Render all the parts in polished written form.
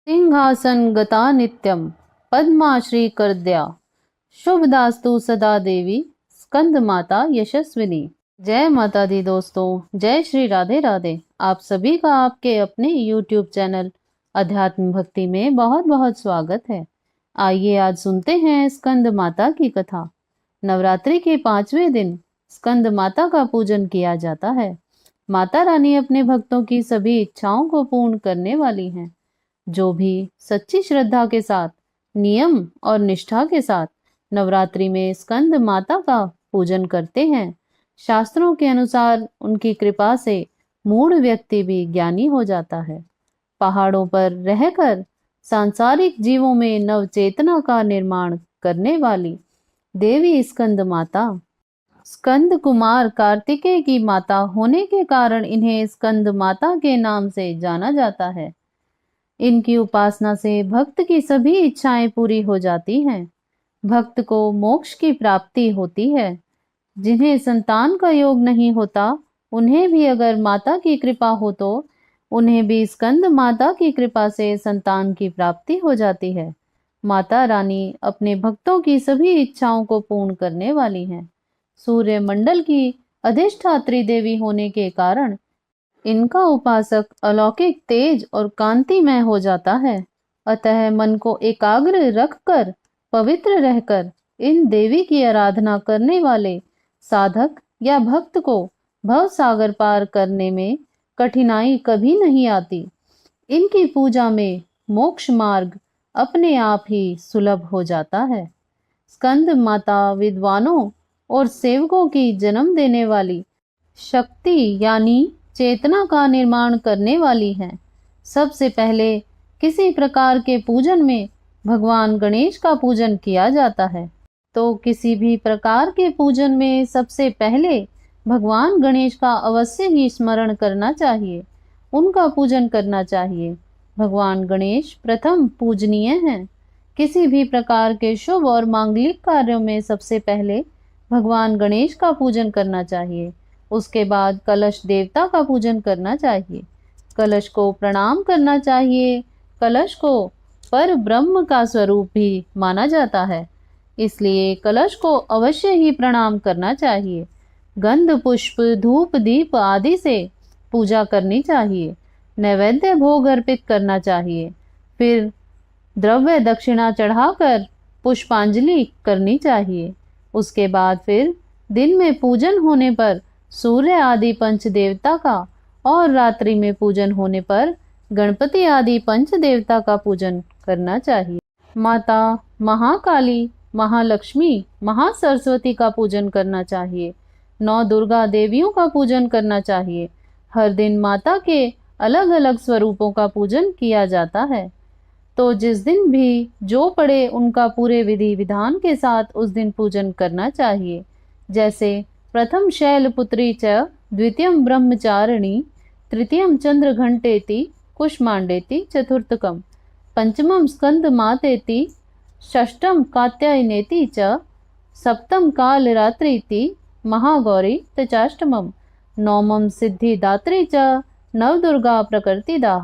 सिंहासन गता नित्यम पद्माश्री करद्या शुभदास्तु सदा देवी स्कंद माता यशस्विनी। जय माता दी दोस्तों, जय श्री राधे राधे। आप सभी का आपके अपने YouTube चैनल अध्यात्म भक्ति में बहुत बहुत स्वागत है। आइए आज सुनते हैं स्कंद माता की कथा। नवरात्रि के 5वें दिन स्कंद माता का पूजन किया जाता है। माता रानी अपने भक्तों की सभी इच्छाओं को पूर्ण करने वाली हैं। जो भी सच्ची श्रद्धा के साथ, नियम और निष्ठा के साथ नवरात्रि में स्कंद माता का पूजन करते हैं, शास्त्रों के अनुसार उनकी कृपा से मूढ़ व्यक्ति भी ज्ञानी हो जाता है। पहाड़ों पर रहकर सांसारिक जीवों में नवचेतना का निर्माण करने वाली देवी स्कंद माता। स्कंद कुमार कार्तिकेय की माता होने के कारण इन्हें स्कंद माता के नाम से जाना जाता है। इनकी उपासना से भक्त की सभी इच्छाएं पूरी हो जाती हैं। भक्त को मोक्ष की प्राप्ति होती है। जिन्हें संतान का योग नहीं होता, उन्हें भी अगर माता की कृपा हो तो उन्हें भी स्कंद माता की कृपा से संतान की प्राप्ति हो जाती है। माता रानी अपने भक्तों की सभी इच्छाओं को पूर्ण करने वाली हैं। सूर्य मंडल की अधिष्ठात्री देवी होने के कारण इनका उपासक अलौकिक तेज और कांतिमय हो जाता है। अतः मन को एकाग्र रखकर, पवित्र रहकर इन देवी की आराधना करने वाले साधक या भक्त को भव सागर पार करने में कठिनाई कभी नहीं आती। इनकी पूजा में मोक्ष मार्ग अपने आप ही सुलभ हो जाता है। स्कंद माता विद्वानों और सेवकों की जन्म देने वाली शक्ति यानी चेतना का निर्माण करने वाली हैं। सबसे पहले किसी प्रकार के पूजन में भगवान गणेश का पूजन किया जाता है। तो किसी भी प्रकार के पूजन में सबसे पहले भगवान गणेश का अवश्य ही स्मरण करना चाहिए, उनका पूजन करना चाहिए। भगवान गणेश प्रथम पूजनीय हैं। किसी भी प्रकार के शुभ और मांगलिक कार्यों में सबसे पहले भगवान गणेश का पूजन करना चाहिए। उसके बाद कलश देवता का पूजन करना चाहिए। कलश को प्रणाम करना चाहिए। कलश को पर ब्रह्म का स्वरूप भी माना जाता है, इसलिए कलश को अवश्य ही प्रणाम करना चाहिए। गंध पुष्प धूप दीप आदि से पूजा करनी चाहिए। नैवेद्य भोग अर्पित करना चाहिए। फिर द्रव्य दक्षिणा चढ़ाकर पुष्पांजलि करनी चाहिए। उसके बाद फिर दिन में पूजन होने पर सूर्य आदि पंच देवता का और रात्रि में पूजन होने पर गणपति आदि पंच देवता का पूजन करना चाहिए। माता महाकाली, महालक्ष्मी, महासरस्वती का पूजन करना चाहिए। 9 दुर्गा देवियों का पूजन करना चाहिए। हर दिन माता के अलग अलग स्वरूपों का पूजन किया जाता है। तो जिस दिन भी जो पड़े उनका पूरे विधि विधान के साथ उस दिन पूजन करना चाहिए। जैसे प्रथम शैलपुत्री च, द्वितीयं ब्रह्मचारिणी, तृतीयं चंद्रघंटेति कुष्मांडेति चतुर्थकम, पंचमं स्कंद मातेति, षष्ठम कात्यायनेति च, सप्तम कालरात्रीति महागौरी तचाष्टमम, नवमं सिद्धिदात्री च, नवदुर्गा प्रकृतिदा।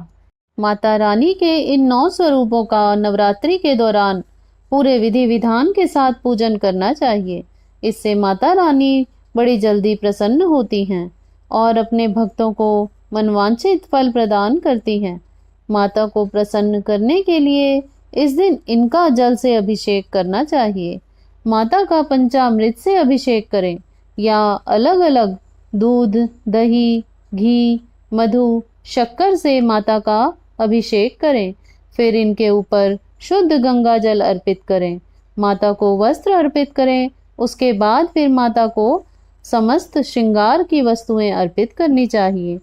माता रानी के इन 9 स्वरूपों का नवरात्रि के दौरान पूरे विधि विधान के साथ पूजन करना चाहिए। इससे माता रानी बड़ी जल्दी प्रसन्न होती हैं और अपने भक्तों को मनवांछित फल प्रदान करती हैं। माता को प्रसन्न करने के लिए इस दिन इनका जल से अभिषेक करना चाहिए। माता का पंचामृत से अभिषेक करें या अलग अलग दूध, दही, घी, मधु, शक्कर से माता का अभिषेक करें। फिर इनके ऊपर शुद्ध गंगा जल अर्पित करें। माता को वस्त्र अर्पित करें। उसके बाद फिर माता को समस्त श्रृंगार की वस्तुएं अर्पित करनी चाहिए।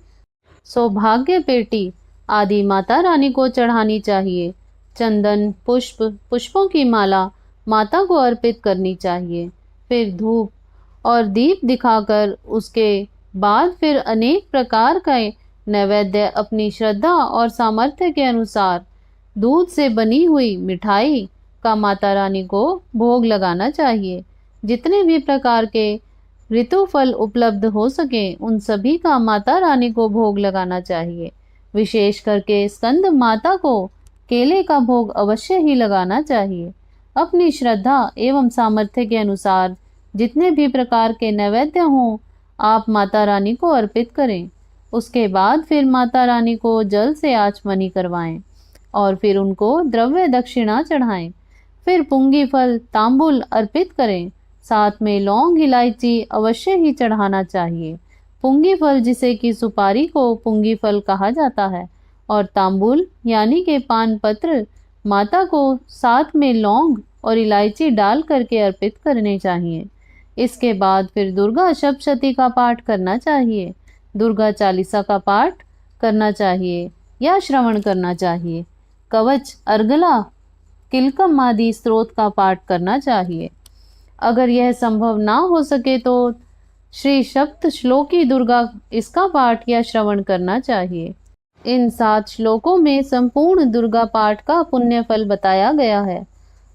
सौभाग्य पेटी आदि माता रानी को चढ़ानी चाहिए। चंदन, पुष्प, पुष्पों की माला माता को अर्पित करनी चाहिए। फिर धूप और दीप दिखाकर उसके बाद फिर अनेक प्रकार का नैवेद्य अपनी श्रद्धा और सामर्थ्य के अनुसार दूध से बनी हुई मिठाई का माता रानी को भोग लगाना चाहिए। जितने भी प्रकार के ऋतु फल उपलब्ध हो सके उन सभी का माता रानी को भोग लगाना चाहिए। विशेष करके स्कंद माता को केले का भोग अवश्य ही लगाना चाहिए। अपनी श्रद्धा एवं सामर्थ्य के अनुसार जितने भी प्रकार के नैवेद्य हों आप माता रानी को अर्पित करें। उसके बाद फिर माता रानी को जल से आचमनी करवाएं और फिर उनको द्रव्य दक्षिणा चढ़ाएं। फिर पुंगी फल तांबुल अर्पित करें, साथ में लौंग इलायची अवश्य ही चढ़ाना चाहिए। पुंगी फल जिसे कि सुपारी को पुंगी फल कहा जाता है और तांबुल यानी के पान पत्र माता को साथ में लौंग और इलायची डाल करके अर्पित करने चाहिए। इसके बाद फिर दुर्गा सप्तशती का पाठ करना चाहिए, दुर्गा चालीसा का पाठ करना चाहिए या श्रवण करना चाहिए। कवच, अर्गला, किलकम आदि स्त्रोत का पाठ करना चाहिए। अगर यह संभव ना हो सके तो श्री सप्त श्लोकी दुर्गा इसका पाठ या श्रवण करना चाहिए। इन 7 श्लोकों में संपूर्ण दुर्गा पाठ का पुण्य फल बताया गया है।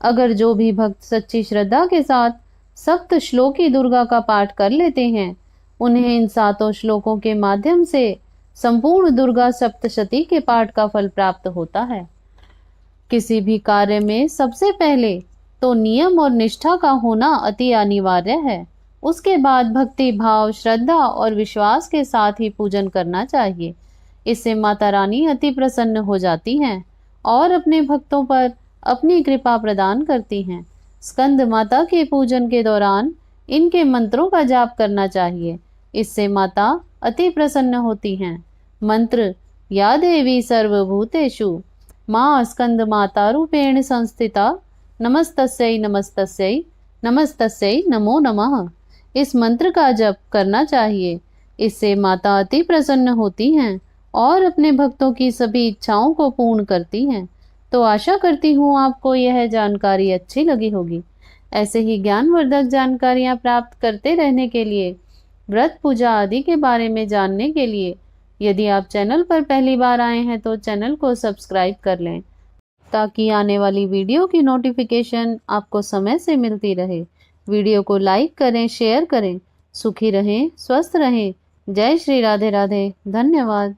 अगर जो भी भक्त सच्ची श्रद्धा के साथ सप्त श्लोकी दुर्गा का पाठ कर लेते हैं उन्हें इन 7 श्लोकों के माध्यम से संपूर्ण दुर्गा सप्तशती के पाठ का फल प्राप्त होता है। किसी भी कार्य में सबसे पहले तो नियम और निष्ठा का होना अति अनिवार्य है। उसके बाद भक्ति भाव, श्रद्धा और विश्वास के साथ ही पूजन करना चाहिए। इससे माता रानी अति प्रसन्न हो जाती हैं और अपने भक्तों पर अपनी कृपा प्रदान करती हैं। स्कंद माता के पूजन के दौरान इनके मंत्रों का जाप करना चाहिए। इससे माता अति प्रसन्न होती हैं। मंत्र: या देवी सर्वभूतेषु मां स्कंद माता रूपेण संस्थिता नमस्तस्यै नमस्तस्यै नमस्तस्यै नमो नमः। इस मंत्र का जप करना चाहिए। इससे माता अति प्रसन्न होती हैं और अपने भक्तों की सभी इच्छाओं को पूर्ण करती हैं। तो आशा करती हूँ आपको यह जानकारी अच्छी लगी होगी। ऐसे ही ज्ञानवर्धक जानकारियाँ प्राप्त करते रहने के लिए, व्रत पूजा आदि के बारे में जानने के लिए यदि आप चैनल पर पहली बार आए हैं तो चैनल को सब्सक्राइब कर लें ताकि आने वाली वीडियो की नोटिफिकेशन आपको समय से मिलती रहे। वीडियो को लाइक करें, शेयर करें। सुखी रहें, स्वस्थ रहें। जय श्री राधे राधे। धन्यवाद।